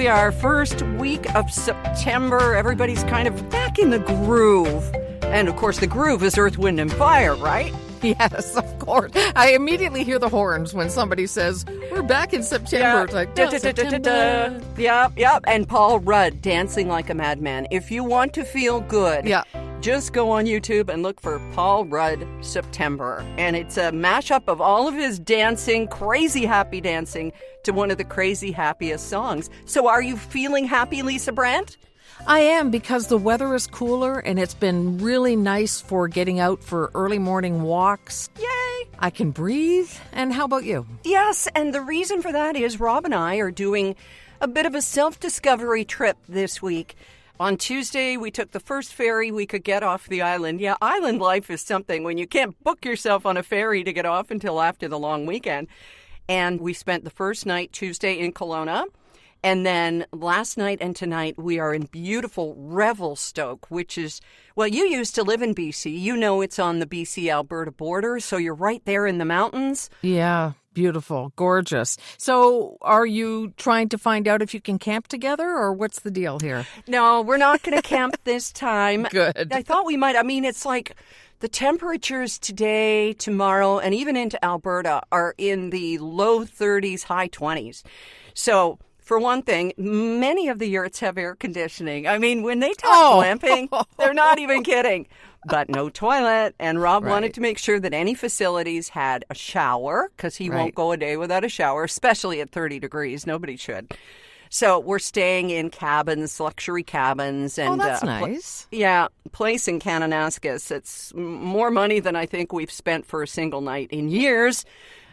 we are. First week of September. Everybody's kind of back in the groove. And, of course, the groove is Earth, Wind, and Fire, right? Yes, of course. I immediately hear the horns when somebody says, we're back in September. It's like, September. Yep. And Paul Rudd dancing like a madman. If you want to feel good, just go on YouTube and look for Paul Rudd September. And it's a mashup of all of his dancing, crazy happy dancing, to one of the crazy happiest songs. So are you feeling happy, Lisa Brandt? I am, because the weather is cooler and it's been really nice for getting out for early morning walks. Yay! I can breathe. And how about you? Yes, and the reason for that is Rob and I are doing a bit of a self-discovery trip this week. On Tuesday, we took the first ferry we could get off the island. Yeah, island life is something when you can't book yourself on a ferry to get off until after the long weekend. And we spent the first night, Tuesday, in Kelowna. And then last night and tonight, we are in beautiful Revelstoke, which is, well, you used to live in BC. You know it's on the BC-Alberta border, so you're right there in the mountains. Yeah, beautiful, gorgeous. So are you trying to find out if you can camp together, or what's the deal here? No, we're not going to camp this time. Good. I thought we might. I mean, it's like the temperatures today, tomorrow, and even into Alberta are in the low 30s, high 20s. So for one thing, many of the yurts have air conditioning. I mean, when they talk glamping, they're not even kidding. But no toilet. And Rob wanted to make sure that any facilities had a shower, because he won't go a day without a shower, especially at 30 degrees. Nobody should. So we're staying in cabins, luxury cabins. And, that's nice. Place in Kananaskis. It's more money than I think we've spent for a single night in years.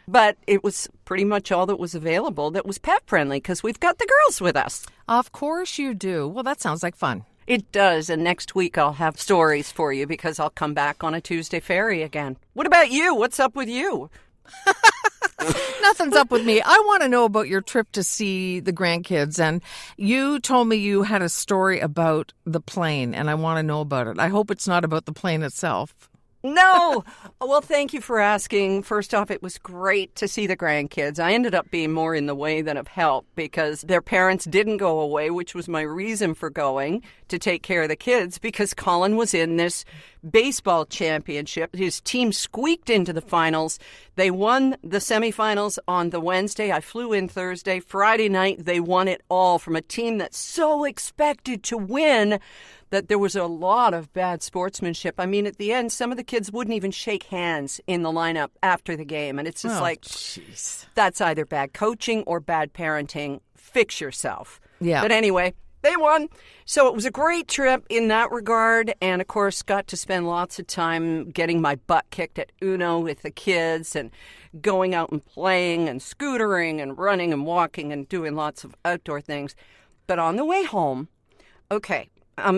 But it was pretty much all that was available that was pet-friendly, because we've got the girls with us. Of course you do. Well, that sounds like fun. It does, and next week I'll have stories for you, because I'll come back on a Tuesday ferry again. What about you? What's up with you? Nothing's up with me. I want to know about your trip to see the grandkids, and you told me you had a story about the plane, and I want to know about it. I hope it's not about the plane itself. No. Well, thank you for asking. First off, it was great to see the grandkids. I ended up being more in the way than of help, because their parents didn't go away, which was my reason for going, to take care of the kids, because Colin was in this baseball championship. His team squeaked into the finals. They won the semifinals on the Wednesday. I flew in Thursday. Friday night, they won it all from a team that's so expected to win that there was a lot of bad sportsmanship. I mean, at the end, some of the kids wouldn't even shake hands in the lineup after the game. And it's just that's either bad coaching or bad parenting. Fix yourself. Yeah. But anyway, they won. So it was a great trip in that regard. And, of course, got to spend lots of time getting my butt kicked at Uno with the kids and going out and playing and scootering and running and walking and doing lots of outdoor things. But on the way home,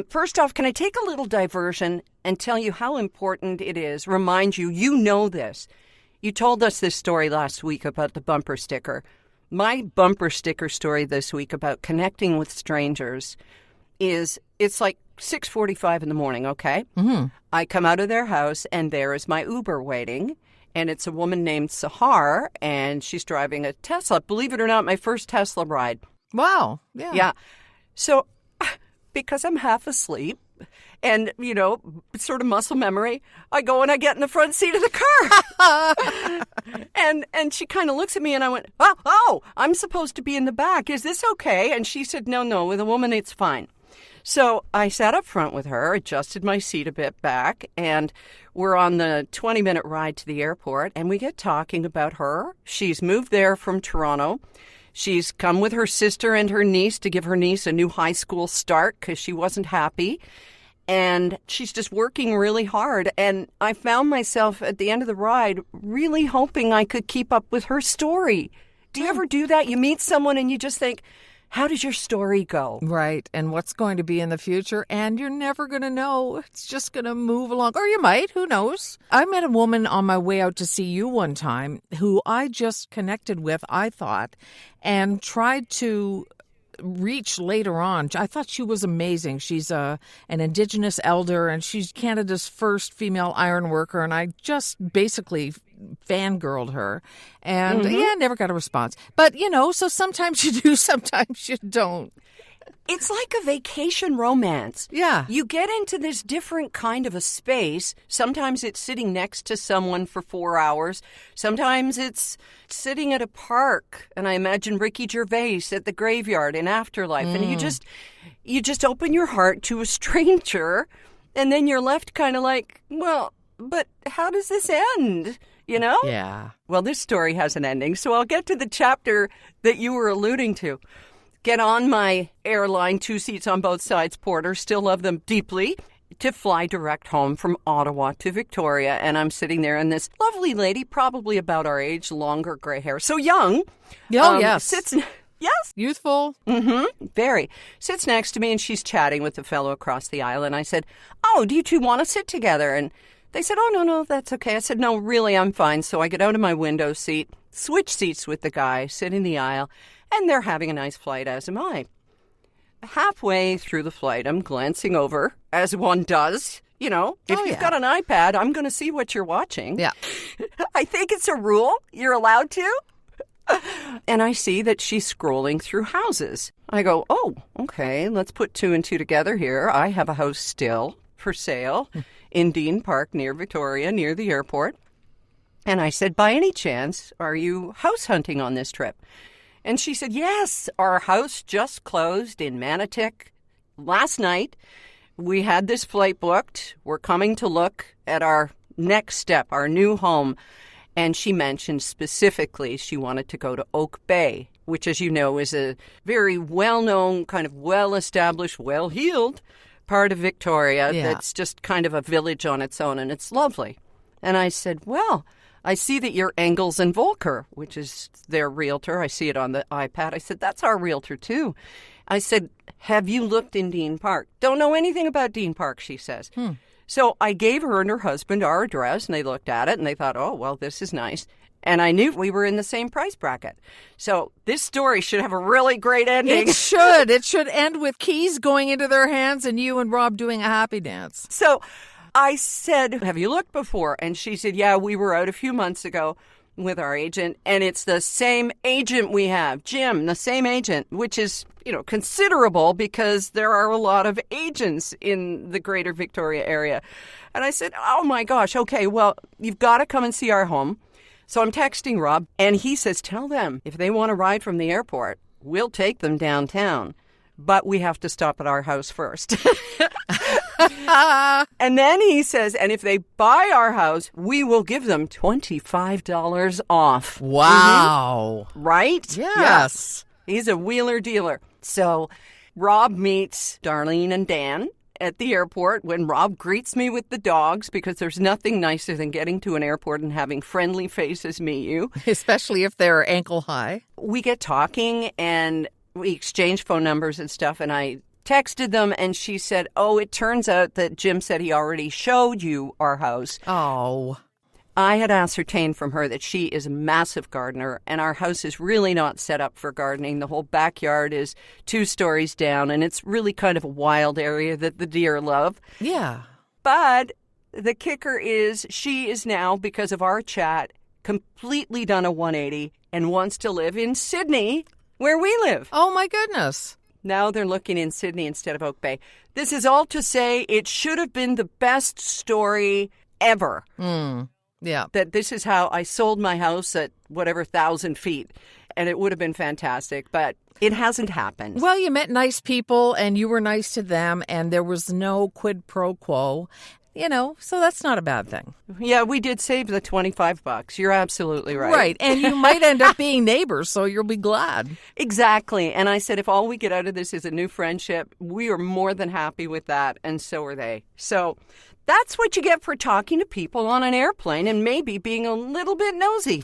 first off, can I take a little diversion and tell you how important it is, remind you, you know this. You told us this story last week about the bumper sticker. My bumper sticker story this week about connecting with strangers is, it's like 6:45 in the morning, okay? Mm-hmm. I come out of their house, and there is my Uber waiting, and it's a woman named Sahar, and she's driving a Tesla. Believe it or not, my first Tesla ride. Wow. Yeah. Yeah. So because I'm half asleep and, sort of muscle memory, I go and I get in the front seat of the car. and she kind of looks at me, and I went, oh, I'm supposed to be in the back. Is this okay? And she said, no, with a woman, it's fine. So I sat up front with her, adjusted my seat a bit back, and we're on the 20-minute ride to the airport, and we get talking about her. She's moved there from Toronto. She's come with her sister and her niece to give her niece a new high school start because she wasn't happy. And she's just working really hard. And I found myself at the end of the ride really hoping I could keep up with her story. Do you ever do that? You meet someone and you just think, how does your story go? Right. And what's going to be in the future? And you're never going to know. It's just going to move along. Or you might. Who knows? I met a woman on my way out to see you one time who I just connected with, I thought, and tried to reach later on. I thought she was amazing. She's an Indigenous elder, and she's Canada's first female iron worker, and I just basically fangirled her. And, never got a response. But, so sometimes you do, sometimes you don't. It's like a vacation romance. Yeah. You get into this different kind of a space. Sometimes it's sitting next to someone for 4 hours. Sometimes it's sitting at a park. And I imagine Ricky Gervais at the graveyard in Afterlife. And you just open your heart to a stranger. And then you're left kind of like, well, but how does this end? Yeah. Well, this story has an ending. So I'll get to the chapter that you were alluding to. Get on my airline, 2 seats on both sides, Porter. Still love them deeply. To fly direct home from Ottawa to Victoria. And I'm sitting there, and this lovely lady, probably about our age, longer gray hair, so young. Oh, yes. Sits. Yes. Youthful. Very. Sits next to me, and she's chatting with the fellow across the aisle. And I said, oh, do you two want to sit together? And they said, oh, no, that's okay. I said, no, really, I'm fine. So I get out of my window seat, switch seats with the guy, sit in the aisle. And they're having a nice flight, as am I. Halfway through the flight, I'm glancing over, as one does. If you've got an iPad, I'm going to see what you're watching. Yeah. I think it's a rule. You're allowed to. And I see that she's scrolling through houses. I go, oh, okay, let's put 2 and 2 together here. I have a house still for sale in Dean Park near Victoria, near the airport. And I said, by any chance, are you house hunting on this trip? And she said, yes, our house just closed in Manotick last night. We had this flight booked. We're coming to look at our next step, our new home. And she mentioned specifically she wanted to go to Oak Bay, which, as you know, is a very well-known, kind of well-established, well-heeled part of Victoria that's just kind of a village on its own, and it's lovely. And I said, well, I see that you're Engels and Volker, which is their realtor. I see it on the iPad. I said, that's our realtor, too. I said, have you looked in Dean Park? Don't know anything about Dean Park, she says. So I gave her and her husband our address, and they looked at it, and they thought, oh, well, this is nice. And I knew we were in the same price bracket. So this story should have a really great ending. It should. It should end with keys going into their hands and you and Rob doing a happy dance. So I said, have you looked before? And she said, yeah, we were out a few months ago with our agent, and it's the same agent we have, Jim, the same agent, which is, considerable because there are a lot of agents in the greater Victoria area. And I said, oh my gosh, okay, well, you've got to come and see our home. So I'm texting Rob, and he says, tell them if they want to ride from the airport, we'll take them downtown, but we have to stop at our house first. And then he says, and if they buy our house, we will give them $25 off. Wow. Right? Yes. Yeah. He's a wheeler dealer. So Rob meets Darlene and Dan at the airport when Rob greets me with the dogs, because there's nothing nicer than getting to an airport and having friendly faces meet you. Especially if they're ankle high. We get talking and we exchange phone numbers and stuff, and I texted them, and she said, oh, it turns out that Jim said he already showed you our house. Oh. I had ascertained from her that she is a massive gardener, and our house is really not set up for gardening. The whole backyard is 2 stories down, and it's really kind of a wild area that the deer love. Yeah. But the kicker is she is now, because of our chat, completely done a 180 and wants to live in Sydney, where we live. Oh, my goodness. Now they're looking in Sydney instead of Oak Bay. This is all to say it should have been the best story ever. Yeah. That this is how I sold my house at whatever 1,000 feet. And it would have been fantastic, but it hasn't happened. Well, you met nice people and you were nice to them, and there was no quid pro quo. So that's not a bad thing. Yeah, we did save the $25. You're absolutely right. Right. And you might end up being neighbors, so you'll be glad. Exactly. And I said, if all we get out of this is a new friendship, we are more than happy with that. And so are they. So that's what you get for talking to people on an airplane and maybe being a little bit nosy.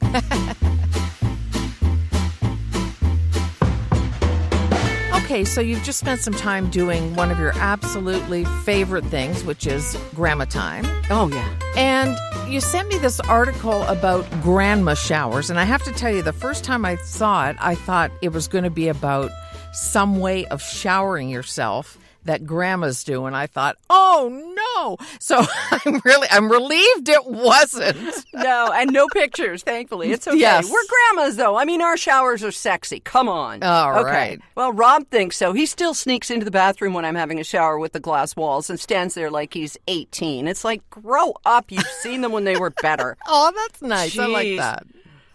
Okay, so you've just spent some time doing one of your absolutely favorite things, which is grandma time. Oh, yeah. And you sent me this article about grandma showers. And I have to tell you, the first time I saw it, I thought it was going to be about some way of showering yourself that grandmas do, and I thought, oh no. So I'm relieved it wasn't. No, and no pictures, thankfully. It's okay. Yes. We're grandmas, though. I mean, our showers are sexy. Come on. All okay. right. Well, Rob thinks so. He still sneaks into the bathroom when I'm having a shower with the glass walls and stands there like he's 18. It's like, grow up. You've seen them when they were better. Oh, that's nice. Jeez. I like that.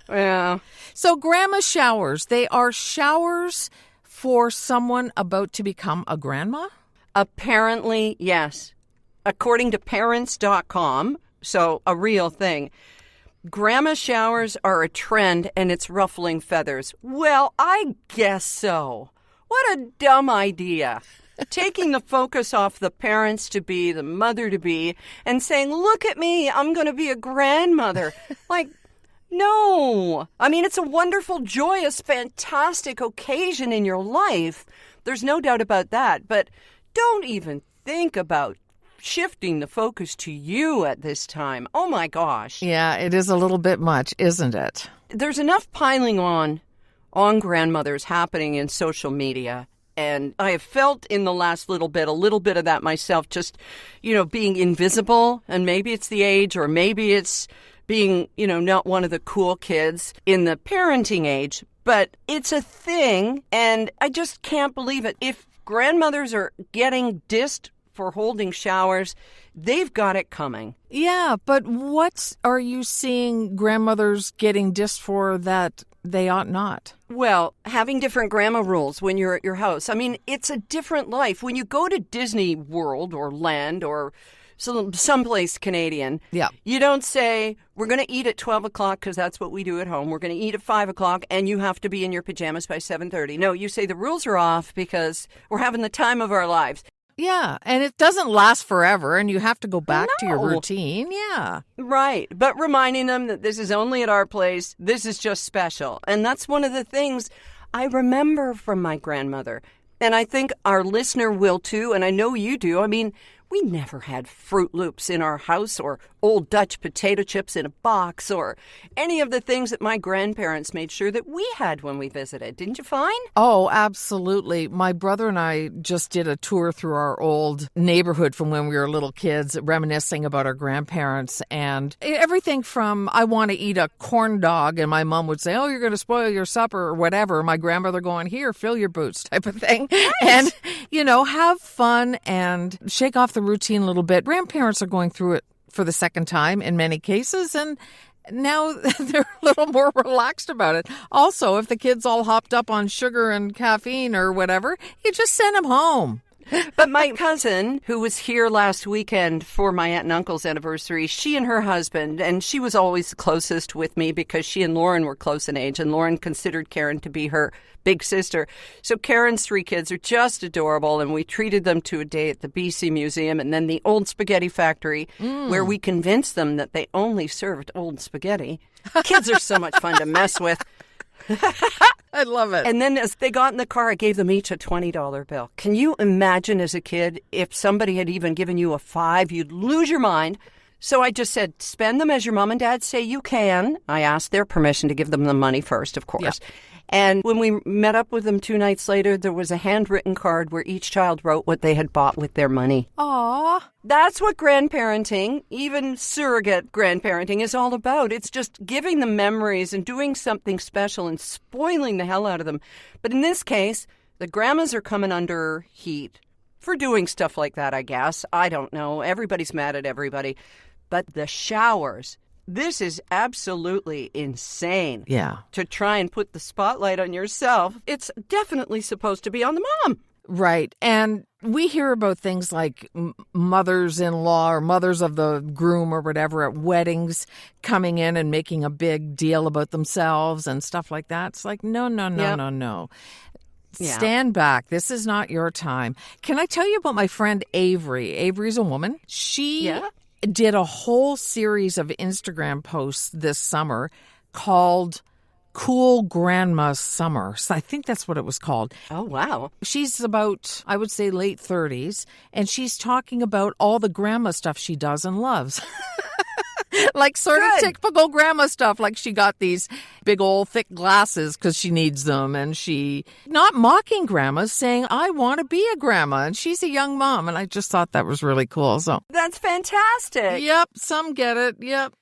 Yeah. So grandma showers, they are showers for someone about to become a grandma? Apparently, yes. According to parents.com, so a real thing, grandma showers are a trend and it's ruffling feathers. Well, I guess so. What a dumb idea. Taking the focus off the parents-to-be, the mother-to-be, and saying, look at me, I'm going to be a grandmother. Like, no. I mean, it's a wonderful, joyous, fantastic occasion in your life. There's no doubt about that. But don't even think about shifting the focus to you at this time. Oh, my gosh. Yeah, it is a little bit much, isn't it? There's enough piling on grandmothers happening in social media. And I have felt in the last little bit of that myself, just, being invisible. And maybe it's the age, or maybe it's being, not one of the cool kids in the parenting age. But it's a thing, and I just can't believe it. If grandmothers are getting dissed for holding showers, they've got it coming. Yeah, but what are you seeing grandmothers getting dissed for that they ought not? Well, having different grandma rules when you're at your house. I mean, it's a different life. When you go to Disney World or Land or someplace Canadian, yeah, you don't say, we're going to eat at 12 o'clock because that's what we do at home. We're going to eat at 5 o'clock and you have to be in your pajamas by 7:30. No, you say the rules are off because we're having the time of our lives. Yeah, and it doesn't last forever, and you have to go back to your routine. Yeah. Right, but reminding them that this is only at our place, this is just special. And that's one of the things I remember from my grandmother. And I think our listener will too, and I know you do. I mean, we never had Fruit Loops in our house or Old Dutch potato chips in a box or any of the things that my grandparents made sure that we had when we visited. Didn't you find? Oh, absolutely. My brother and I just did a tour through our old neighborhood from when we were little kids, reminiscing about our grandparents, and everything from I want to eat a corn dog, and my mom would say, oh, you're going to spoil your supper or whatever. My grandmother going, here, fill your boots type of thing. Nice. And, have fun and shake off the routine a little bit. Grandparents are going through it for the second time in many cases, and now they're a little more relaxed about it. Also, if the kids all hopped up on sugar and caffeine or whatever, you just send them home. But my cousin, who was here last weekend for my aunt and uncle's anniversary, she and her husband, and she was always the closest with me because she and Lauren were close in age, and Lauren considered Karen to be her big sister. So Karen's 3 kids are just adorable, and we treated them to a day at the BC Museum and then the Old Spaghetti Factory, where we convinced them that they only served old spaghetti. Kids are so much fun to mess with. I love it. And then as they got in the car, I gave them each a $20 bill. Can you imagine as a kid, if somebody had even given you a $5, you'd lose your mind. So I just said, spend them as your mom and dad say you can. I asked their permission to give them the money first, of course. Yeah. And when we met up with them 2 nights later, there was a handwritten card where each child wrote what they had bought with their money. Aww. That's what grandparenting, even surrogate grandparenting, is all about. It's just giving them memories and doing something special and spoiling the hell out of them. But in this case, the grandmas are coming under heat for doing stuff like that, I guess. I don't know. Everybody's mad at everybody. But the showers, this is absolutely insane. Yeah. To try and put the spotlight on yourself. It's definitely supposed to be on the mom. Right. And we hear about things like mothers-in-law or mothers of the groom or whatever at weddings coming in and making a big deal about themselves and stuff like that. It's like, no. Yeah. Stand back. This is not your time. Can I tell you about my friend Avery? Avery's a woman. She did a whole series of Instagram posts this summer called Cool Grandma Summer. So I think that's what it was called. Oh, wow. She's about, I would say, late 30s, and she's talking about all the grandma stuff she does and loves. Like sort of Good. typical grandma stuff. Like she got these big old thick glasses because she needs them. And she, not mocking grandmas, saying, I want to be a grandma. And she's a young mom. And I just thought that was really cool. So, That's fantastic. yep, some get it. Yep.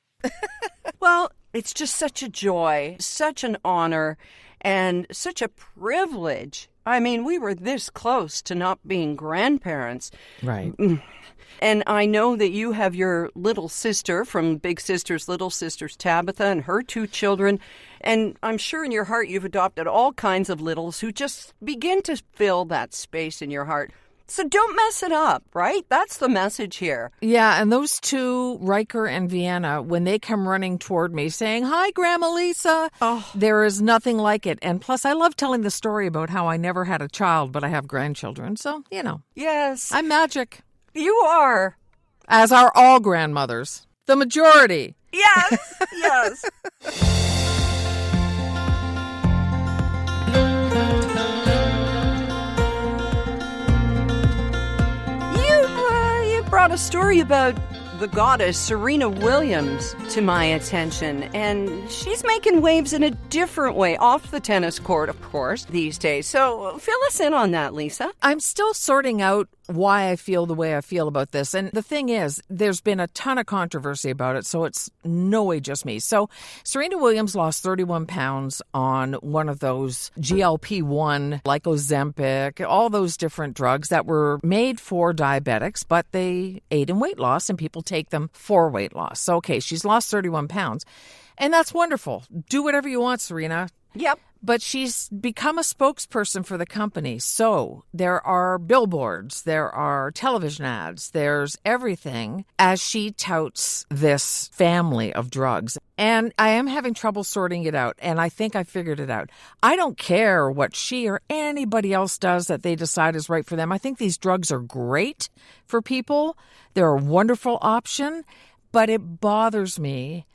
Well, it's just such a joy, such an honor, and such a privilege. I mean, we were this close to not being grandparents. Right. And I know that you have your little sister from Big Sisters, Little Sisters, Tabitha, and her 2 children. And I'm sure in your heart you've adopted all kinds of littles who just begin to fill that space in your heart. So don't mess it up, right? That's the message here. Yeah, and those 2, Riker and Vienna, when they come running toward me saying, hi, Grandma Lisa, there is nothing like it. And plus, I love telling the story about how I never had a child, but I have grandchildren. So, Yes, I'm magic, you are. as are all grandmothers. The majority. Yes, yes. You brought a story about the goddess Serena Williams to my attention, and she's making waves in a different way off the tennis court, of course, these days. So fill us in on that, Lisa. I'm still sorting out why I feel the way I feel about this. And the thing is, there's been a ton of controversy about it, so it's no way just me. So Serena Williams lost 31 pounds on one of those GLP-1, like Ozempic, all those different drugs that were made for diabetics, but they aid in weight loss, and people take them for weight loss. So, okay, she's lost 31 pounds, and that's wonderful. Do whatever you want, Serena. Yep. But she's become a spokesperson for the company. So there are billboards, there are television ads, there's everything as she touts this family of drugs. And I am having trouble sorting it out. And I think I figured it out. I don't care what she or anybody else does that they decide is right for them. I think these drugs are great for people. They're a wonderful option. But it bothers me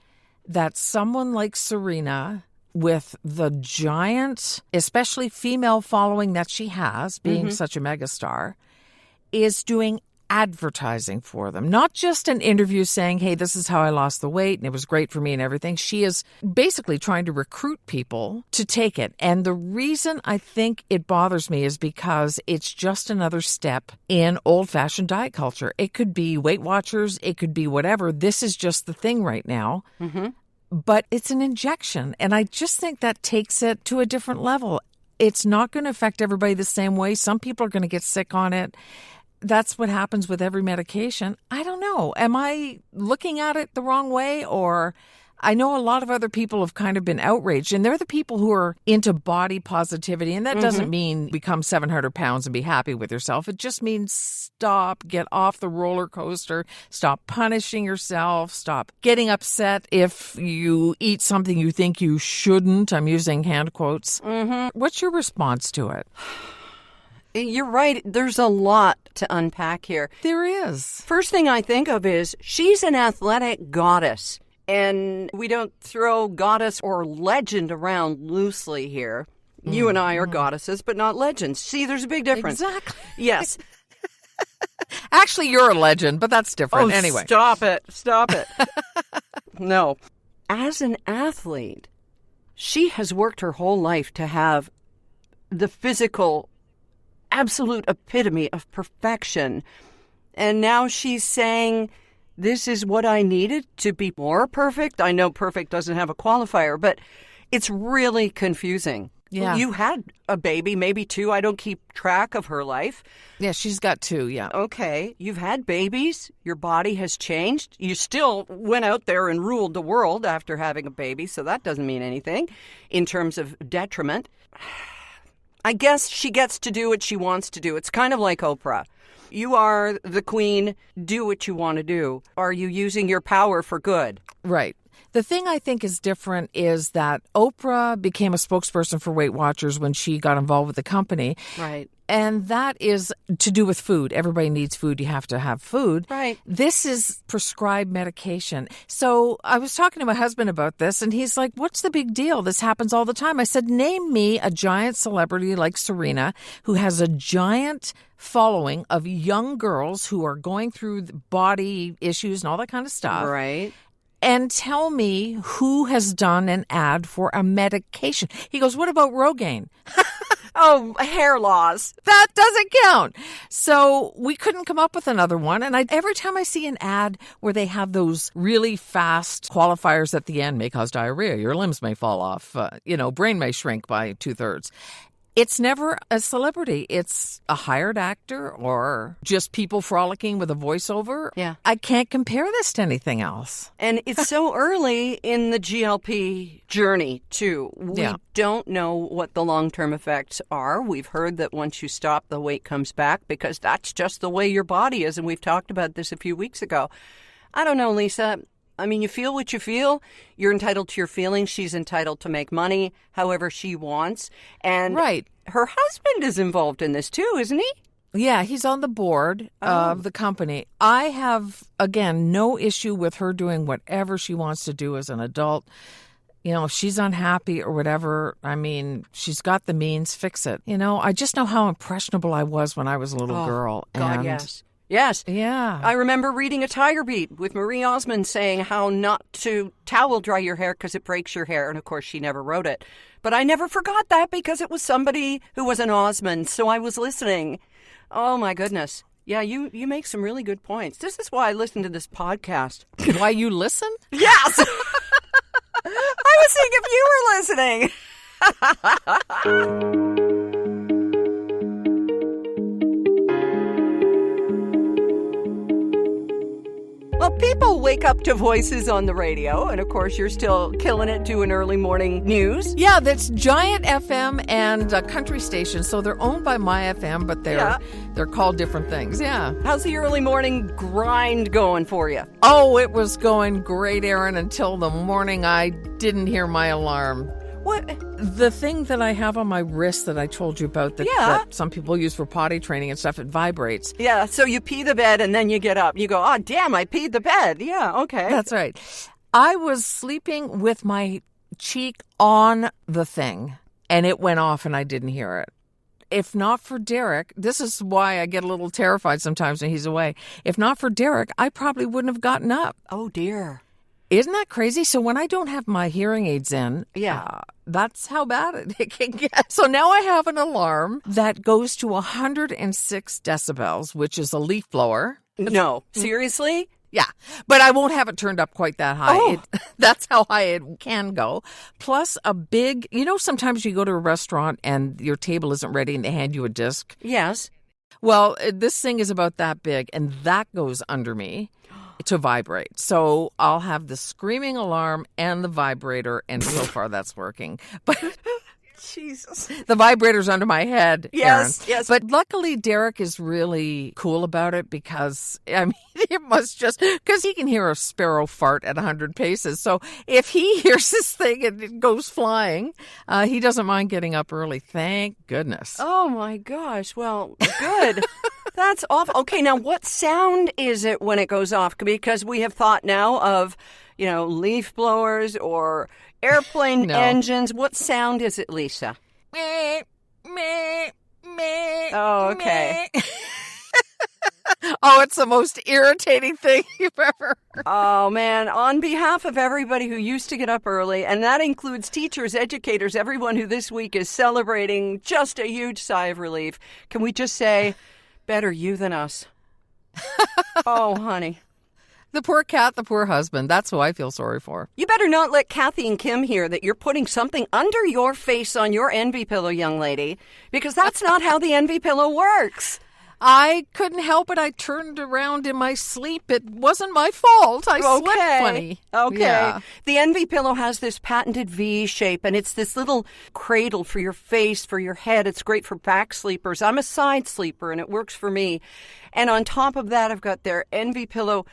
that someone like Serena, with the giant, especially female following that she has, being such a megastar, is doing advertising for them. Not just an interview saying, hey, this is how I lost the weight and it was great for me and everything. She is basically trying to recruit people to take it. And the reason I think it bothers me is because it's just another step in old-fashioned diet culture. It could be Weight Watchers. It could be whatever. This is just the thing right now. But it's an injection, and I just think that takes it to a different level. It's not going to affect everybody the same way. Some people are going to get sick on it. That's what happens with every medication. I don't know. Am I looking at it the wrong way? Or I know a lot of other people have kind of been outraged, and they're the people who are into body positivity. And that doesn't mean become 700 pounds and be happy with yourself. It just means stop, get off the roller coaster, stop punishing yourself, stop getting upset if you eat something you think you shouldn't. I'm using hand quotes. What's your response to it? You're right. There's a lot to unpack here. There is. First thing I think of is she's an athletic goddess. And we don't throw goddess or legend around loosely here. You and I are goddesses, but not legends. See, there's a big difference. Exactly. Yes. Actually, you're a legend, but that's different. Anyway. Stop it. Stop it. No. As an athlete, she has worked her whole life to have the physical, absolute epitome of perfection. And now she's saying, this is what I needed to be more perfect. I know perfect doesn't have a qualifier, but it's really confusing. Yeah. You had a baby, maybe 2. I don't keep track of her life. Yeah, she's got 2, yeah. Okay, you've had babies. Your body has changed. You still went out there and ruled the world after having a baby, so that doesn't mean anything in terms of detriment. I guess she gets to do what she wants to do. It's kind of like Oprah. You are the queen. Do what you want to do. Are you using your power for good? Right. The thing I think is different is that Oprah became a spokesperson for Weight Watchers when she got involved with the company. Right. And that is to do with food. Everybody needs food. You have to have food. Right. This is prescribed medication. So I was talking to my husband about this, and he's like, what's the big deal? This happens all the time. I said, name me a giant celebrity like Serena who has a giant following of young girls who are going through body issues and all that kind of stuff. Right. and tell me who has done an ad for a medication. He goes, what about Rogaine? Oh, hair loss. That doesn't count. So we couldn't come up with another one. And every time I see an ad where they have those really fast qualifiers at the end, may cause diarrhea, your limbs may fall off, brain may shrink by 2/3. It's never a celebrity. It's a hired actor or just people frolicking with a voiceover. Yeah. I can't compare this to anything else. And it's so early in the GLP journey, too. We don't know what the long-term effects are. We've heard that once you stop, the weight comes back because that's just the way your body is. And we've talked about this a few weeks ago. I don't know, Lisa. I mean, you feel what you feel. You're entitled to your feelings. She's entitled to make money however she wants. And right. Her husband is involved in this too, isn't he? Yeah, he's on the board of the company. I have, again, no issue with her doing whatever she wants to do as an adult. If she's unhappy or whatever, I mean, she's got the means, fix it. I just know how impressionable I was when I was a little girl. God, yes. Yes. Yeah. I remember reading a Tiger Beat with Marie Osmond saying how not to towel dry your hair because it breaks your hair. And, of course, she never wrote it. But I never forgot that because it was somebody who was an Osmond. So I was listening. Oh, my goodness. Yeah, you make some really good points. This is why I listen to this podcast. Why you listen? Yes. I was thinking if you were listening. Well, people wake up to voices on the radio, and of course, you're still killing it doing early morning news. Yeah, that's Giant FM and a country station, so they're owned by My FM, but they're called different things. Yeah. How's the early morning grind going for you? Oh, it was going great, Erin, until the morning I didn't hear my alarm. What? The thing that I have on my wrist that I told you about that some people use for potty training and stuff, it vibrates. Yeah, so you pee the bed and then you get up. You go, oh, damn, I peed the bed. Yeah, okay. That's right. I was sleeping with my cheek on the thing, and it went off and I didn't hear it. If not for Derek, this is why I get a little terrified sometimes when he's away. If not for Derek, I probably wouldn't have gotten up. Oh, dear. Isn't that crazy? So when I don't have my hearing aids in, that's how bad it can get. So now I have an alarm that goes to 106 decibels, which is a leaf blower. No, seriously? Yeah, but I won't have it turned up quite that high. Oh. That's how high it can go. Plus a big, sometimes you go to a restaurant and your table isn't ready and they hand you a disc. Yes. Well, this thing is about that big and that goes under me to vibrate. So I'll have the screaming alarm and the vibrator, and so far that's working. But Jesus. The vibrator's under my head, Yes, Erin. yes. But luckily, Derek is really cool about it because, it must just, because he can hear a sparrow fart at 100 paces. So if he hears this thing and it goes flying, he doesn't mind getting up early. Thank goodness. Oh, my gosh. Well, good. That's awful. Okay, now what sound is it when it goes off? Because we have thought now of, leaf blowers or airplane engines. What sound is it, Lisa? Meh, meh, meh. Oh, okay. Meh. Oh, it's the most irritating thing you've ever heard. Oh, man. On behalf of everybody who used to get up early, and that includes teachers, educators, everyone who this week is celebrating just a huge sigh of relief, can we just say, better you than us? Oh, honey. The poor cat, the poor husband. That's who I feel sorry for. You better not let Kathy and Kim hear that you're putting something under your face on your envy pillow, young lady, because that's not how the envy pillow works. I couldn't help it. I turned around in my sleep. It wasn't my fault. I slept funny. Okay. Yeah. The envy pillow has this patented V shape, and it's this little cradle for your face, for your head. It's great for back sleepers. I'm a side sleeper, and it works for me. And on top of that, I've got their envy pillow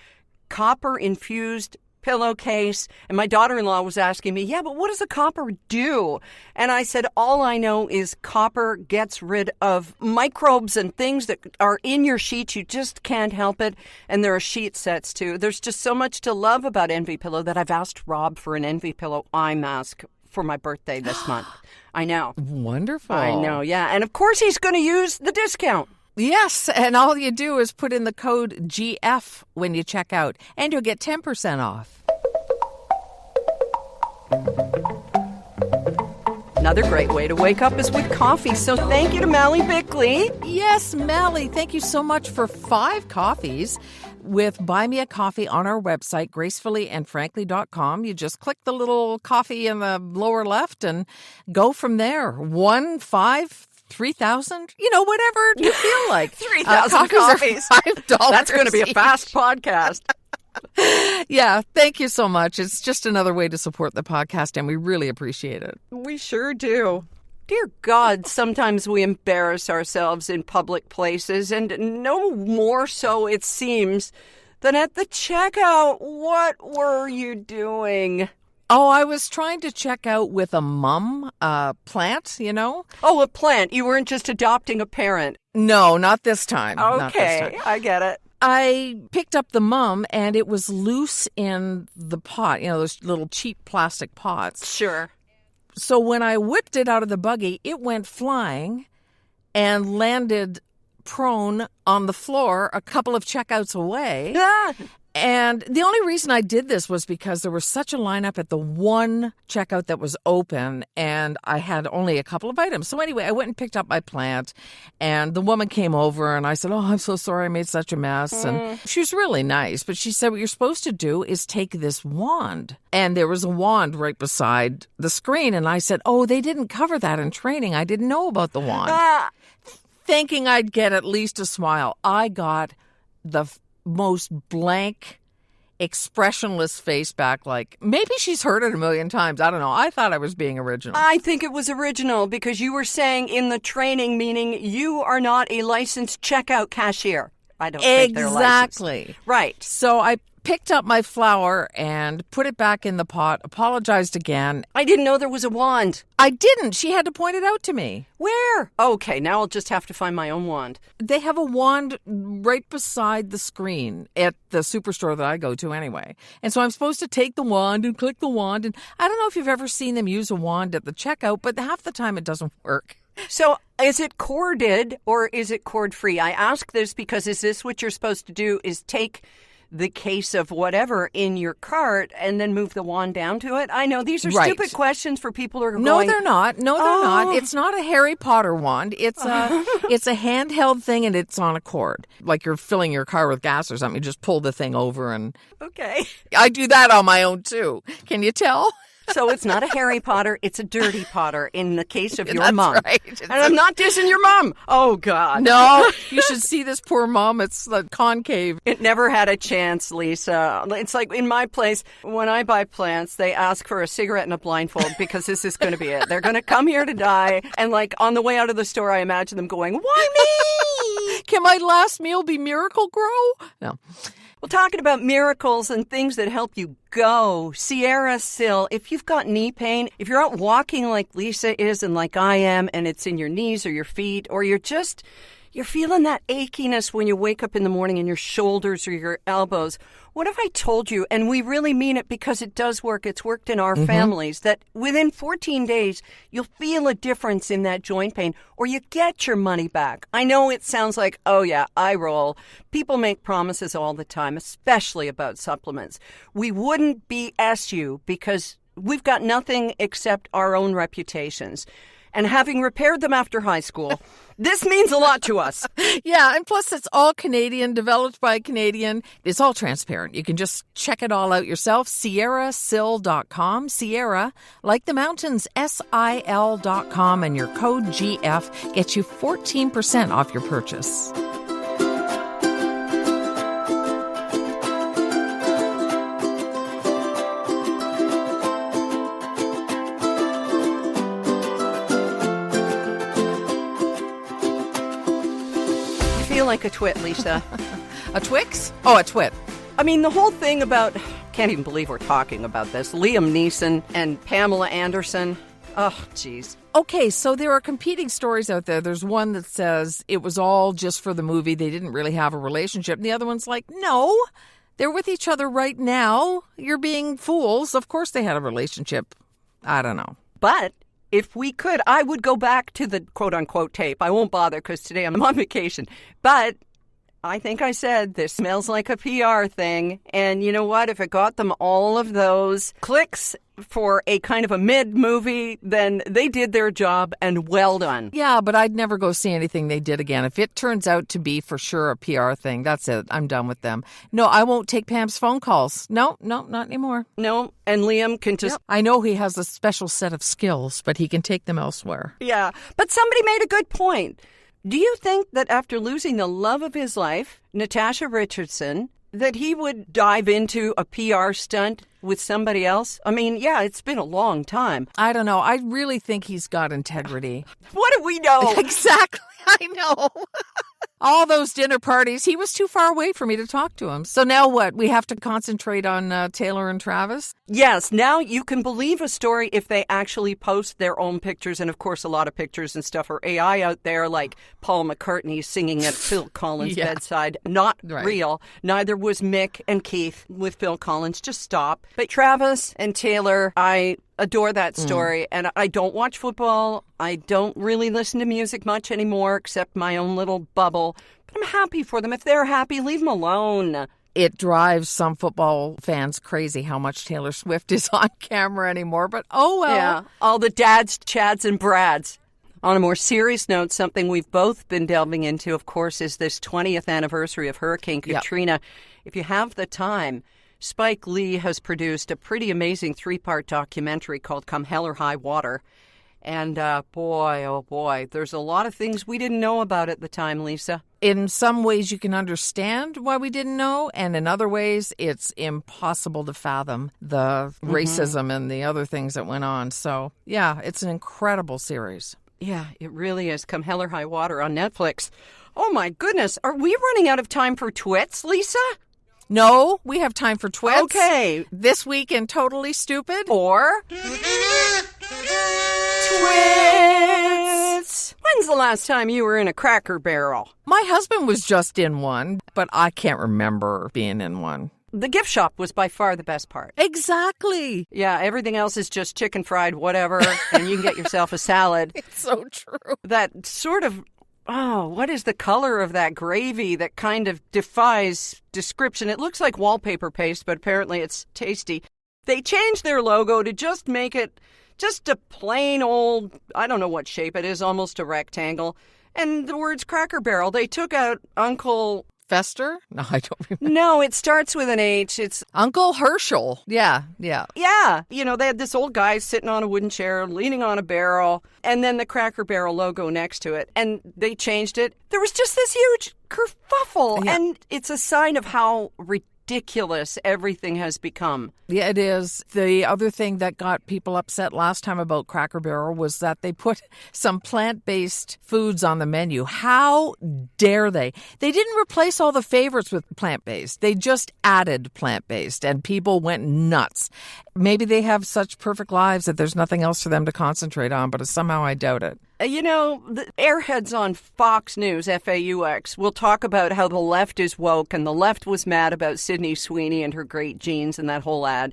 copper-infused pillowcase. And my daughter-in-law was asking me, yeah, but what does a copper do? And I said, all I know is copper gets rid of microbes and things that are in your sheets. You just can't help it. And there are sheet sets, too. There's just so much to love about Envy Pillow that I've asked Rob for an Envy Pillow eye mask for my birthday this month. I know. Wonderful. I know, yeah. And of course, he's going to use the discount. Yes, and all you do is put in the code GF when you check out, and you'll get 10% off. Another great way to wake up is with coffee. So thank you to Mally Bickley. Yes, Mally, thank you so much for 5 coffees with Buy Me a Coffee on our website, gracefullyandfrankly.com. You just click the little coffee in the lower left and go from there. 1, 5, 3,000, whatever you feel like. 3,000 coffees. $5. That's going to be a fast podcast. Yeah, thank you so much. It's just another way to support the podcast, and we really appreciate it. We sure do. Dear God, sometimes we embarrass ourselves in public places, and no more so, it seems, than at the checkout. What were you doing? Oh, I was trying to check out with a mum plant, Oh, a plant. You weren't just adopting a parent. No, not this time. Okay, I get it. I picked up the mum, and it was loose in the pot, those little cheap plastic pots. Sure. So when I whipped it out of the buggy, it went flying and landed prone on the floor a couple of checkouts away. Ah. And the only reason I did this was because there was such a lineup at the one checkout that was open, and I had only a couple of items. So anyway, I went and picked up my plant, and the woman came over, and I said, "Oh, I'm so sorry I made such a mess." And she was really nice, but she said, "What you're supposed to do is take this wand." And there was a wand right beside the screen, and I said, "Oh, they didn't cover that in training. I didn't know about the wand." Thinking I'd get at least a smile, I got the most blank, expressionless face back, like maybe she's heard it a million times. I don't know. I thought I was being original. I think it was original because you were saying in the training, meaning you are not a licensed checkout cashier. I don't think they're licensed. Exactly. Right. So I picked up my flour and put it back in the pot, apologized again. I didn't know there was a wand. I didn't. She had to point it out to me. Where? Okay, now I'll just have to find my own wand. They have a wand right beside the screen at the superstore that I go to anyway. And so I'm supposed to take the wand and click the wand. And I don't know if you've ever seen them use a wand at the checkout, but half the time it doesn't work. So is it corded or is it cord-free? I ask this because is this what you're supposed to do, is take the case of whatever in your cart and then move the wand down to it? I know these are stupid questions for people who are going... No, they're not. No, they're not. It's not a Harry Potter wand. It's a handheld thing, and it's on a cord. Like you're filling your car with gas or something. You just pull the thing over and... Okay. I do that on my own, too. Can you tell? So it's not a Harry Potter, it's a Dirty Potter in the case of your That's mom. Right. And I'm not dissing your mom. Oh, God. No, you should see this poor mom. It's the concave. It never had a chance, Lisa. It's like in my place, when I buy plants, they ask for a cigarette and a blindfold because this is going to be it. They're going to come here to die. And like on the way out of the store, I imagine them going, "Why me? Can my last meal be Miracle Grow?" No. Well, talking about miracles and things that help you go, Sierra Sil, if you've got knee pain, if you're out walking like Lisa is and like I am, and it's in your knees or your feet, or you're feeling that achiness when you wake up in the morning in your shoulders or your elbows, what if I told you, and we really mean it because it does work, it's worked in our families, that within 14 days, you'll feel a difference in that joint pain, or you get your money back. I know it sounds like, oh yeah, I roll. People make promises all the time, especially about supplements. We wouldn't BS you because we've got nothing except our own reputations. And having repaired them after high school, this means a lot to us. Yeah, and plus it's all Canadian, developed by a Canadian. It's all transparent. You can just check it all out yourself. SierraSil.com. Sierra, like the mountains, SIL.com. And your code GF gets you 14% off your purchase. Like a twit, Lisa. A Twix? Oh, a twit. I mean, the whole thing about, can't even believe we're talking about this, Liam Neeson and Pamela Anderson. Oh, geez. Okay, so there are competing stories out there. There's one that says it was all just for the movie. They didn't really have a relationship. And the other one's like, no, they're with each other right now. You're being fools. Of course they had a relationship. I don't know. But if we could, I would go back to the quote-unquote tape. I won't bother because today I'm on vacation. But I think I said this smells like a PR thing. And you know what? If it got them all of those clicks for a kind of a mid-movie, then they did their job and well done. Yeah, but I'd never go see anything they did again. If it turns out to be for sure a PR thing, that's it. I'm done with them. No, I won't take Pam's phone calls. No, not anymore. No, and Liam can just... Yep. I know he has a special set of skills, but he can take them elsewhere. Yeah, but somebody made a good point. Do you think that after losing the love of his life, Natasha Richardson, that he would dive into a PR stunt with somebody else? I mean, yeah, it's been a long time. I don't know. I really think he's got integrity. What do we know? Exactly. I know. All those dinner parties, he was too far away for me to talk to him. So now what? We have to concentrate on Taylor and Travis? Yes, now you can believe a story if they actually post their own pictures. And of course, a lot of pictures and stuff are AI out there, like Paul McCartney singing at Phil Collins' bedside. Not real. Neither was Mick and Keith with Phil Collins. Just stop. But Travis and Taylor, I adore that story. And I don't watch football. I don't really listen to music much anymore, except my own little bubble. But I'm happy for them. If they're happy, leave them alone. It drives some football fans crazy how much Taylor Swift is on camera anymore. But oh well. Yeah, all the dads, Chads, and Brads. On a more serious note, something we've both been delving into, of course, is this 20th anniversary of Hurricane Katrina. If you have the time, Spike Lee has produced a pretty amazing 3-part documentary called Come Hell or High Water. And boy, oh boy, there's a lot of things we didn't know about at the time, Lisa. In some ways, you can understand why we didn't know, and in other ways, it's impossible to fathom the racism and the other things that went on. So, yeah, it's an incredible series. Yeah, it really is. Come Hell or High Water on Netflix. Oh, my goodness. Are we running out of time for twits, Lisa? No, we have time for twits. Okay. This week in Totally Stupid. Or... twits! When's the last time you were in a Cracker Barrel? My husband was just in one, but I can't remember being in one. The gift shop was by far the best part. Exactly. Yeah, everything else is just chicken fried whatever, and you can get yourself a salad. It's so true. That sort of, what is the color of that gravy that kind of defies description? It looks like wallpaper paste, but apparently it's tasty. They changed their logo to just make it just a plain old, I don't know what shape it is, almost a rectangle. And the words Cracker Barrel, they took out Uncle... Fester? No, I don't remember. No, it starts with an H. It's Uncle Herschel. Yeah. Yeah. You know, they had this old guy sitting on a wooden chair, leaning on a barrel, and then the Cracker Barrel logo next to it. And they changed it. There was just this huge kerfuffle. Yeah. And it's a sign of how ridiculous everything has become. Yeah, it is. The other thing that got people upset last time about Cracker Barrel was that they put some plant-based foods on the menu. How dare they? They didn't replace all the favorites with plant-based. They just added plant-based, and people went nuts. Maybe they have such perfect lives that there's nothing else for them to concentrate on, but somehow I doubt it. You know, the airheads on Fox News, FAUX, will talk about how the left is woke and the left was mad about Sydney Sweeney and her great genes and that whole ad.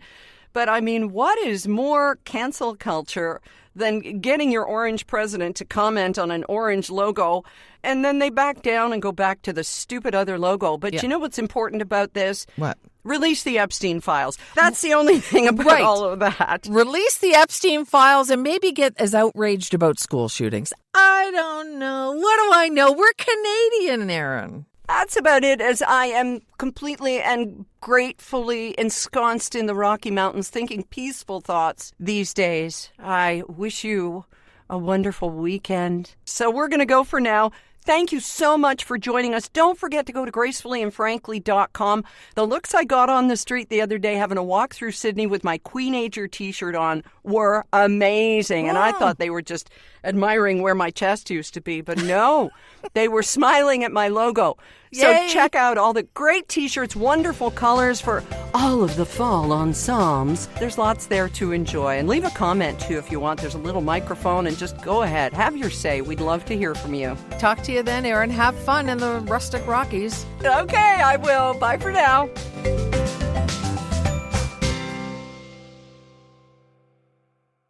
But, I mean, what is more cancel culture than getting your orange president to comment on an orange logo and then they back down and go back to the stupid other logo? But you know what's important about this? What? Release the Epstein files. That's the only thing about all of that. Release the Epstein files and maybe get as outraged about school shootings. I don't know. What do I know? We're Canadian, Erin. That's about it, as I am completely and gratefully ensconced in the Rocky Mountains thinking peaceful thoughts these days. I wish you a wonderful weekend. So we're going to go for now. Thank you so much for joining us. Don't forget to go to gracefullyandfrankly.com. The looks I got on the street the other day having a walk through Sydney with my Queenager t-shirt on were amazing. And I thought they were just admiring where my chest used to be. But no, they were smiling at my logo. So check out all the great t-shirts, wonderful colors for all of the fall ensembles. There's lots there to enjoy. And leave a comment, too, if you want. There's a little microphone, and just go ahead. Have your say. We'd love to hear from you. Talk to you then, Erin. Have fun in the rustic Rockies. Okay, I will. Bye for now.